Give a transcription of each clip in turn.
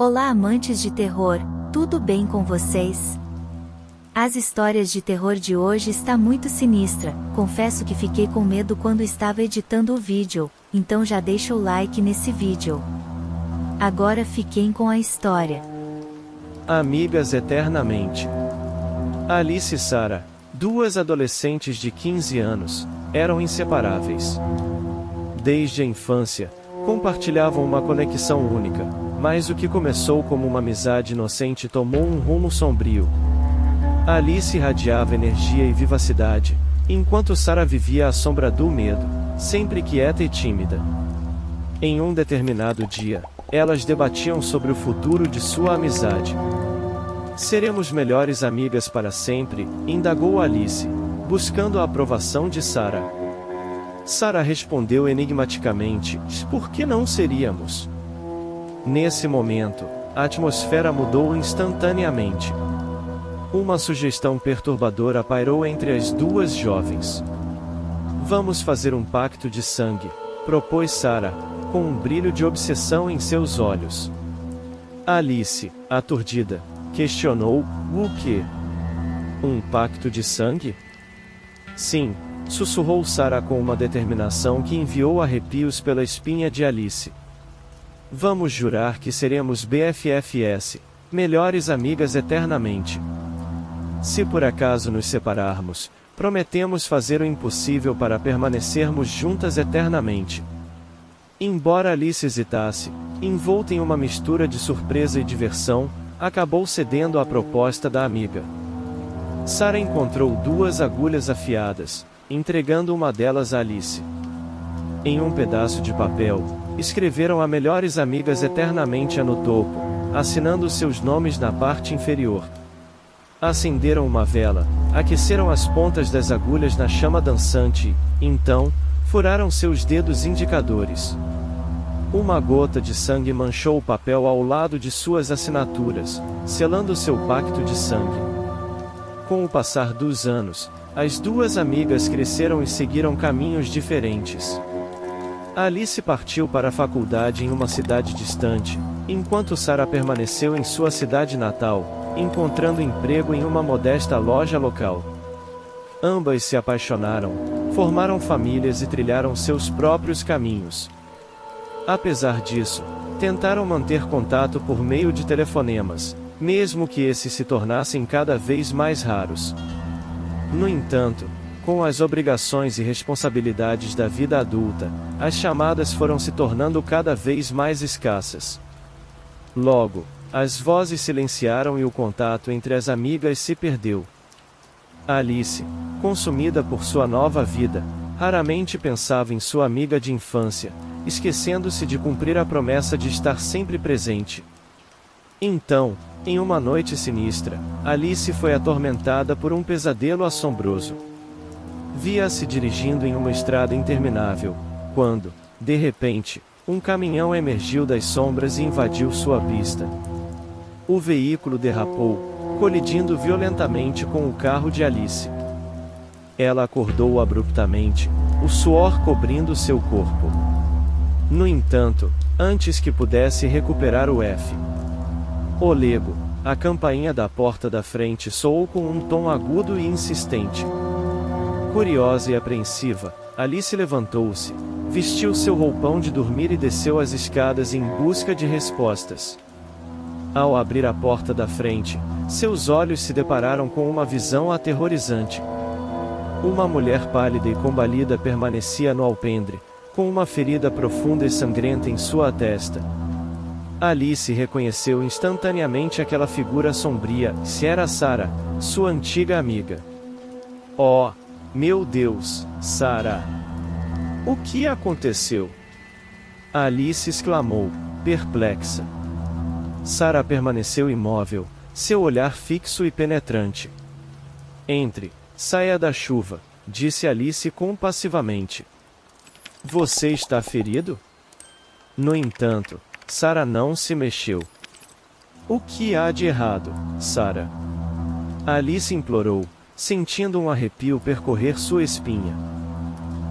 Olá, amantes de terror, tudo bem com vocês? As histórias de terror de hoje está muito sinistra, confesso que fiquei com medo quando estava editando o vídeo, então já deixa o like nesse vídeo. Agora fiquem com a história. Amigas eternamente. Alice e Sarah, duas adolescentes de 15 anos, eram inseparáveis. Desde a infância, compartilhavam uma conexão única, mas o que começou como uma amizade inocente tomou um rumo sombrio. Alice irradiava energia e vivacidade, enquanto Sarah vivia à sombra do medo, sempre quieta e tímida. Em um determinado dia, elas debatiam sobre o futuro de sua amizade. Seremos melhores amigas para sempre? Indagou Alice, buscando a aprovação de Sarah. Sarah respondeu enigmaticamente: por que não seríamos? Nesse momento, a atmosfera mudou instantaneamente. Uma sugestão perturbadora pairou entre as duas jovens. Vamos fazer um pacto de sangue, propôs Sarah, com um brilho de obsessão em seus olhos. Alice, aturdida, questionou: o quê? Um pacto de sangue? Sim, sussurrou Sarah com uma determinação que enviou arrepios pela espinha de Alice. Vamos jurar que seremos BFFs, melhores amigas eternamente. Se por acaso nos separarmos, prometemos fazer o impossível para permanecermos juntas eternamente. Embora Alice hesitasse, envolta em uma mistura de surpresa e diversão, acabou cedendo à proposta da amiga. Sarah encontrou duas agulhas afiadas, entregando uma delas a Alice. Em um pedaço de papel, escreveram a melhores amigas eternamente no topo, assinando seus nomes na parte inferior. Acenderam uma vela, aqueceram as pontas das agulhas na chama dançante e, então, furaram seus dedos indicadores. Uma gota de sangue manchou o papel ao lado de suas assinaturas, selando seu pacto de sangue. Com o passar dos anos, as duas amigas cresceram e seguiram caminhos diferentes. Alice partiu para a faculdade em uma cidade distante, enquanto Sarah permaneceu em sua cidade natal, encontrando emprego em uma modesta loja local. Ambas se apaixonaram, formaram famílias e trilharam seus próprios caminhos. Apesar disso, tentaram manter contato por meio de telefonemas, mesmo que esses se tornassem cada vez mais raros. No entanto, com as obrigações e responsabilidades da vida adulta, as chamadas foram se tornando cada vez mais escassas. Logo, as vozes silenciaram e o contato entre as amigas se perdeu. Alice, consumida por sua nova vida, raramente pensava em sua amiga de infância, esquecendo-se de cumprir a promessa de estar sempre presente. Então, em uma noite sinistra, Alice foi atormentada por um pesadelo assombroso. Via-se dirigindo em uma estrada interminável, quando, de repente, um caminhão emergiu das sombras e invadiu sua pista. O veículo derrapou, colidindo violentamente com o carro de Alice. Ela acordou abruptamente, o suor cobrindo seu corpo. No entanto, antes que pudesse recuperar o fôlego, a campainha da porta da frente soou com um tom agudo e insistente. Curiosa e apreensiva, Alice levantou-se, vestiu seu roupão de dormir e desceu as escadas em busca de respostas. Ao abrir a porta da frente, seus olhos se depararam com uma visão aterrorizante. Uma mulher pálida e combalida permanecia no alpendre, com uma ferida profunda e sangrenta em sua testa. Alice reconheceu instantaneamente aquela figura sombria, se era Sarah, sua antiga amiga. Oh, meu Deus, Sarah! O que aconteceu? Alice exclamou, perplexa. Sarah permaneceu imóvel, seu olhar fixo e penetrante. Entre, saia da chuva, disse Alice compassivamente. Você está ferido? No entanto, Sarah não se mexeu. O que há de errado, Sarah? Alice implorou, sentindo um arrepio percorrer sua espinha.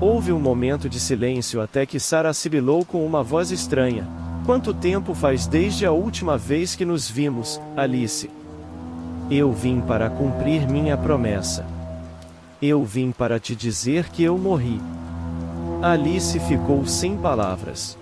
Houve um momento de silêncio até que Sarah sibilou com uma voz estranha. Quanto tempo faz desde a última vez que nos vimos, Alice? Eu vim para cumprir minha promessa. Eu vim para te dizer que eu morri. Alice ficou sem palavras.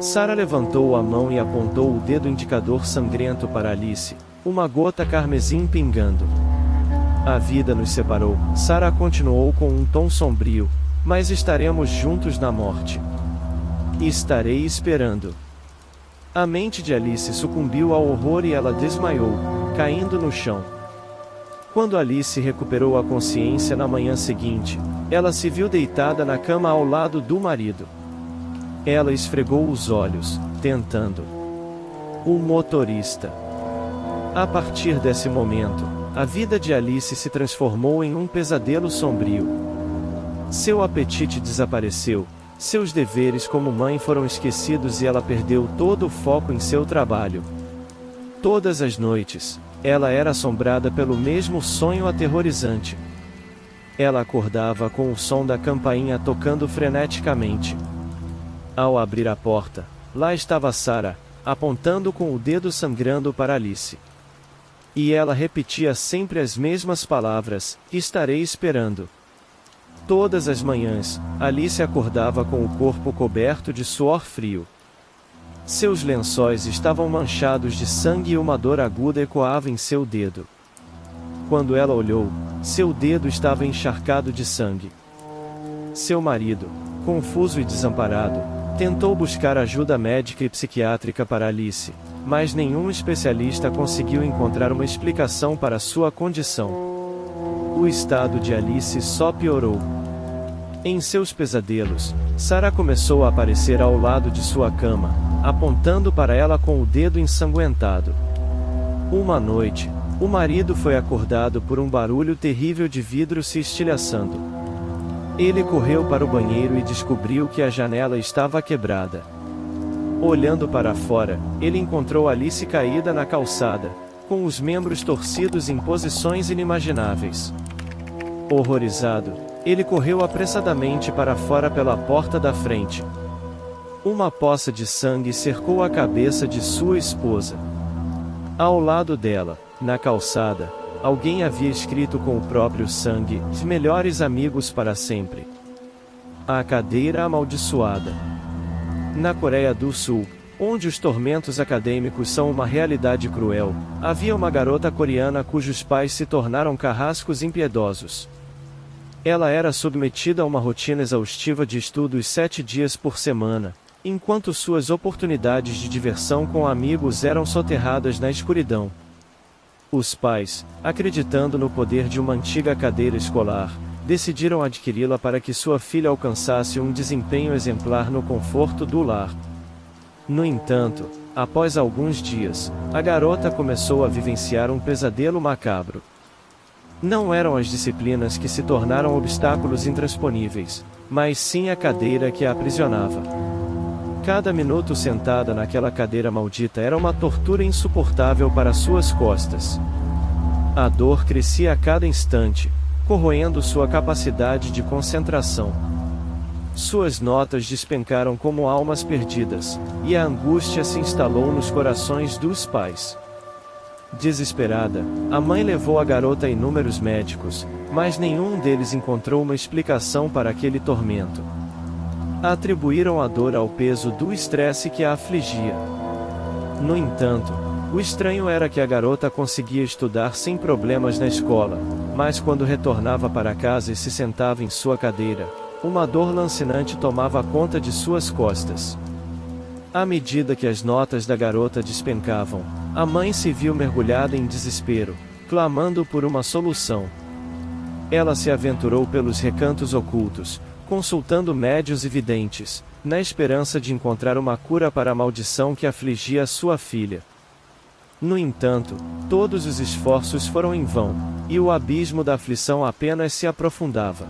Sarah levantou a mão e apontou o dedo indicador sangrento para Alice, uma gota carmesim pingando. A vida nos separou, Sarah continuou com um tom sombrio, mas estaremos juntos na morte. Estarei esperando. A mente de Alice sucumbiu ao horror e ela desmaiou, caindo no chão. Quando Alice recuperou a consciência na manhã seguinte, ela se viu deitada na cama ao lado do marido. Ela esfregou os olhos, tentando. O motorista. A partir desse momento, a vida de Alice se transformou em um pesadelo sombrio. Seu apetite desapareceu, seus deveres como mãe foram esquecidos e ela perdeu todo o foco em seu trabalho. Todas as noites, ela era assombrada pelo mesmo sonho aterrorizante. Ela acordava com o som da campainha tocando freneticamente. Ao abrir a porta, lá estava Sarah, apontando com o dedo sangrando para Alice. E ela repetia sempre as mesmas palavras: estarei esperando. Todas as manhãs, Alice acordava com o corpo coberto de suor frio. Seus lençóis estavam manchados de sangue e uma dor aguda ecoava em seu dedo. Quando ela olhou, seu dedo estava encharcado de sangue. Seu marido, confuso e desamparado, tentou buscar ajuda médica e psiquiátrica para Alice, mas nenhum especialista conseguiu encontrar uma explicação para sua condição. O estado de Alice só piorou. Em seus pesadelos, Sarah começou a aparecer ao lado de sua cama, apontando para ela com o dedo ensanguentado. Uma noite, o marido foi acordado por um barulho terrível de vidro se estilhaçando. Ele correu para o banheiro e descobriu que a janela estava quebrada. Olhando para fora, ele encontrou Alice caída na calçada, com os membros torcidos em posições inimagináveis. Horrorizado, ele correu apressadamente para fora pela porta da frente. Uma poça de sangue cercou a cabeça de sua esposa. Ao lado dela, na calçada, alguém havia escrito com o próprio sangue: melhores amigos para sempre. A cadeira amaldiçoada. Na Coreia do Sul, onde os tormentos acadêmicos são uma realidade cruel, havia uma garota coreana cujos pais se tornaram carrascos impiedosos. Ela era submetida a uma rotina exaustiva de estudos 7 dias por semana, enquanto suas oportunidades de diversão com amigos eram soterradas na escuridão. Os pais, acreditando no poder de uma antiga cadeira escolar, decidiram adquiri-la para que sua filha alcançasse um desempenho exemplar no conforto do lar. No entanto, após alguns dias, a garota começou a vivenciar um pesadelo macabro. Não eram as disciplinas que se tornaram obstáculos intransponíveis, mas sim a cadeira que a aprisionava. Cada minuto sentada naquela cadeira maldita era uma tortura insuportável para suas costas. A dor crescia a cada instante, corroendo sua capacidade de concentração. Suas notas despencaram como almas perdidas, e a angústia se instalou nos corações dos pais. Desesperada, a mãe levou a garota a inúmeros médicos, mas nenhum deles encontrou uma explicação para aquele tormento. Atribuíram a dor ao peso do estresse que a afligia. No entanto, o estranho era que a garota conseguia estudar sem problemas na escola, mas quando retornava para casa e se sentava em sua cadeira, uma dor lancinante tomava conta de suas costas. À medida que as notas da garota despencavam, a mãe se viu mergulhada em desespero, clamando por uma solução. Ela se aventurou pelos recantos ocultos, consultando médios e videntes, na esperança de encontrar uma cura para a maldição que afligia sua filha. No entanto, todos os esforços foram em vão, e o abismo da aflição apenas se aprofundava.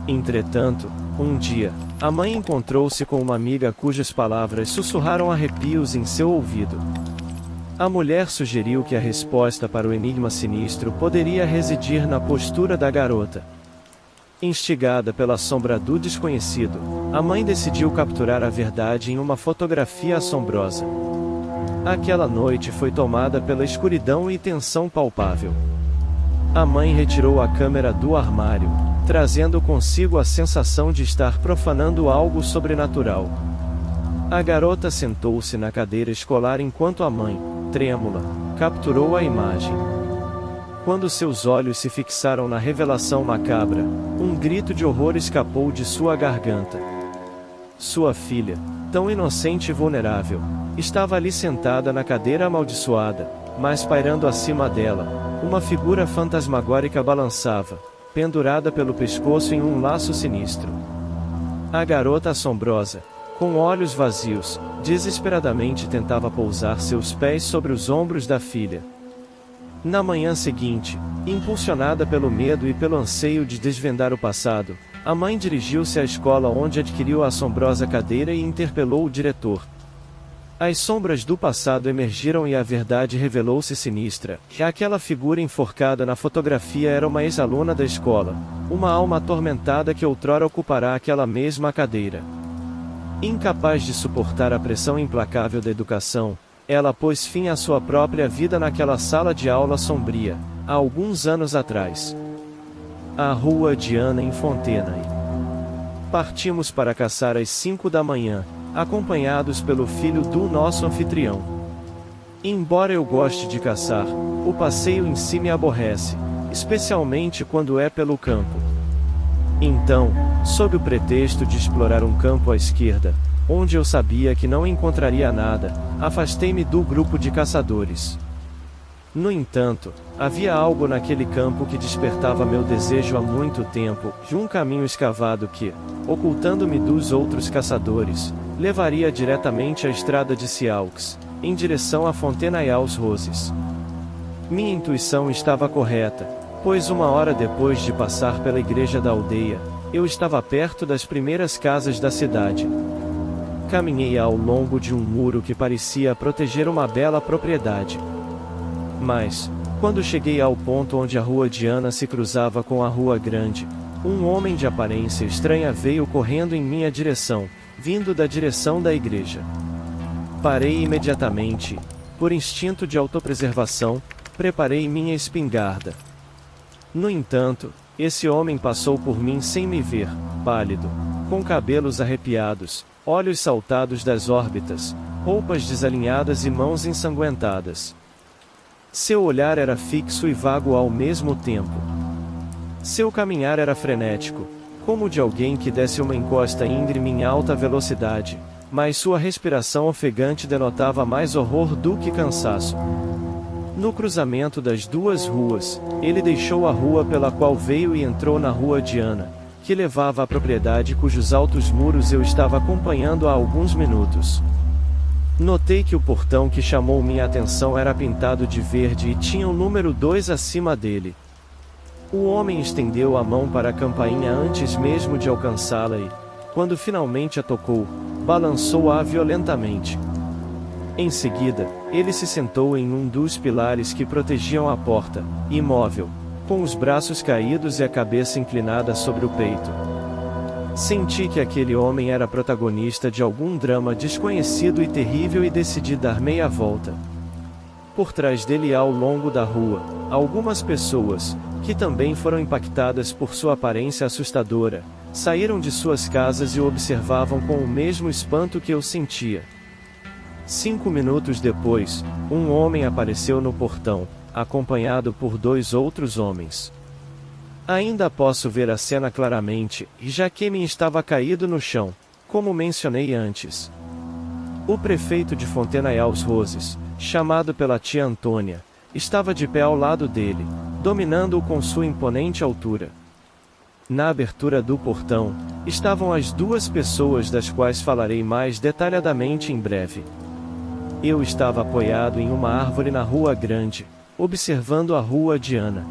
Entretanto, um dia, a mãe encontrou-se com uma amiga cujas palavras sussurraram arrepios em seu ouvido. A mulher sugeriu que a resposta para o enigma sinistro poderia residir na postura da garota. Instigada pela sombra do desconhecido, a mãe decidiu capturar a verdade em uma fotografia assombrosa. Aquela noite foi tomada pela escuridão e tensão palpável. A mãe retirou a câmera do armário, trazendo consigo a sensação de estar profanando algo sobrenatural. A garota sentou-se na cadeira escolar enquanto a mãe, trêmula, capturou a imagem. Quando seus olhos se fixaram na revelação macabra, um grito de horror escapou de sua garganta. Sua filha, tão inocente e vulnerável, estava ali sentada na cadeira amaldiçoada, mas pairando acima dela, uma figura fantasmagórica balançava, pendurada pelo pescoço em um laço sinistro. A garota assombrosa, com olhos vazios, desesperadamente tentava pousar seus pés sobre os ombros da filha. Na manhã seguinte, impulsionada pelo medo e pelo anseio de desvendar o passado, a mãe dirigiu-se à escola onde adquiriu a assombrosa cadeira e interpelou o diretor. As sombras do passado emergiram e a verdade revelou-se sinistra. Aquela figura enforcada na fotografia era uma ex-aluna da escola, uma alma atormentada que outrora ocupará aquela mesma cadeira. Incapaz de suportar a pressão implacável da educação, ela pôs fim à sua própria vida naquela sala de aula sombria, há alguns anos atrás. A rua Diana em Fontenay. Partimos para caçar às 5 da manhã, acompanhados pelo filho do nosso anfitrião. Embora eu goste de caçar, o passeio em si me aborrece, especialmente quando é pelo campo. Então, sob o pretexto de explorar um campo à esquerda, onde eu sabia que não encontraria nada, afastei-me do grupo de caçadores. No entanto, havia algo naquele campo que despertava meu desejo há muito tempo, de um caminho escavado que, ocultando-me dos outros caçadores, levaria diretamente à estrada de Siaux, em direção a Fontenay-aux-Roses. Minha intuição estava correta, pois 1 hora depois de passar pela igreja da aldeia, eu estava perto das primeiras casas da cidade. Caminhei ao longo de um muro que parecia proteger uma bela propriedade. Mas, quando cheguei ao ponto onde a rua Diana se cruzava com a rua Grande, um homem de aparência estranha veio correndo em minha direção, vindo da direção da igreja. Parei imediatamente, por instinto de autopreservação, preparei minha espingarda. No entanto, esse homem passou por mim sem me ver, pálido, com cabelos arrepiados, olhos saltados das órbitas, roupas desalinhadas e mãos ensanguentadas. Seu olhar era fixo e vago ao mesmo tempo. Seu caminhar era frenético, como o de alguém que desce uma encosta íngreme em alta velocidade, mas sua respiração ofegante denotava mais horror do que cansaço. No cruzamento das duas ruas, ele deixou a rua pela qual veio e entrou na rua Diana, que levava à propriedade cujos altos muros eu estava acompanhando há alguns minutos. Notei que o portão que chamou minha atenção era pintado de verde e tinha o número 2 acima dele. O homem estendeu a mão para a campainha antes mesmo de alcançá-la e, quando finalmente a tocou, balançou-a violentamente. Em seguida, ele se sentou em um dos pilares que protegiam a porta, imóvel, com os braços caídos e a cabeça inclinada sobre o peito. Senti que aquele homem era protagonista de algum drama desconhecido e terrível e decidi dar meia volta. Por trás dele, ao longo da rua, algumas pessoas, que também foram impactadas por sua aparência assustadora, saíram de suas casas e o observavam com o mesmo espanto que eu sentia. 5 minutos depois, um homem apareceu no portão, acompanhado por 2 outros homens. Ainda posso ver a cena claramente, e Jaquemin estava caído no chão, como mencionei antes. O prefeito de Fontenay-aux-Roses, chamado pela tia Antônia, estava de pé ao lado dele, dominando-o com sua imponente altura. Na abertura do portão, estavam as 2 pessoas das quais falarei mais detalhadamente em breve. Eu estava apoiado em uma árvore na rua Grande, observando a rua Diana.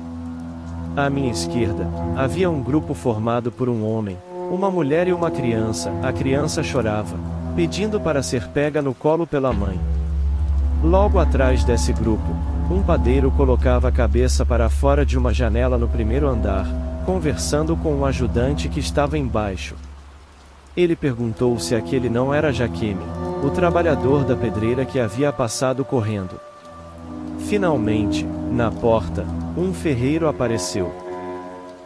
À minha esquerda, havia um grupo formado por um homem, uma mulher e uma criança. A criança chorava, pedindo para ser pega no colo pela mãe. Logo atrás desse grupo, um padeiro colocava a cabeça para fora de uma janela no primeiro andar, conversando com um ajudante que estava embaixo. Ele perguntou se aquele não era Jaqueme, o trabalhador da pedreira que havia passado correndo. Finalmente, na porta, um ferreiro apareceu.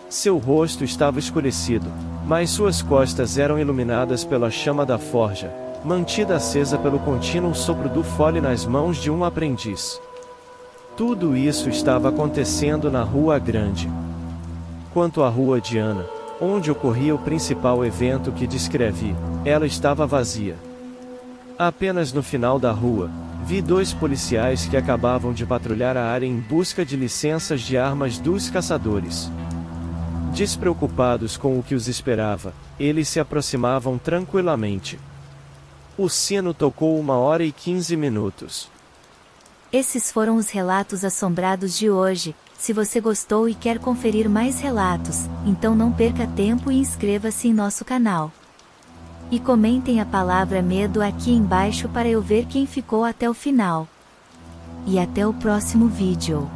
Seu rosto estava escurecido, mas suas costas eram iluminadas pela chama da forja, mantida acesa pelo contínuo sopro do fole nas mãos de um aprendiz. Tudo isso estava acontecendo na Rua Grande. Quanto à Rua Diana, onde ocorria o principal evento que descrevi, ela estava vazia. Apenas no final da rua, vi 2 policiais que acabavam de patrulhar a área em busca de licenças de armas dos caçadores. Despreocupados com o que os esperava, eles se aproximavam tranquilamente. O sino tocou 1h15. Esses foram os relatos assombrados de hoje. Se você gostou e quer conferir mais relatos, então não perca tempo e inscreva-se em nosso canal. E comentem a palavra medo aqui embaixo para eu ver quem ficou até o final. E até o próximo vídeo.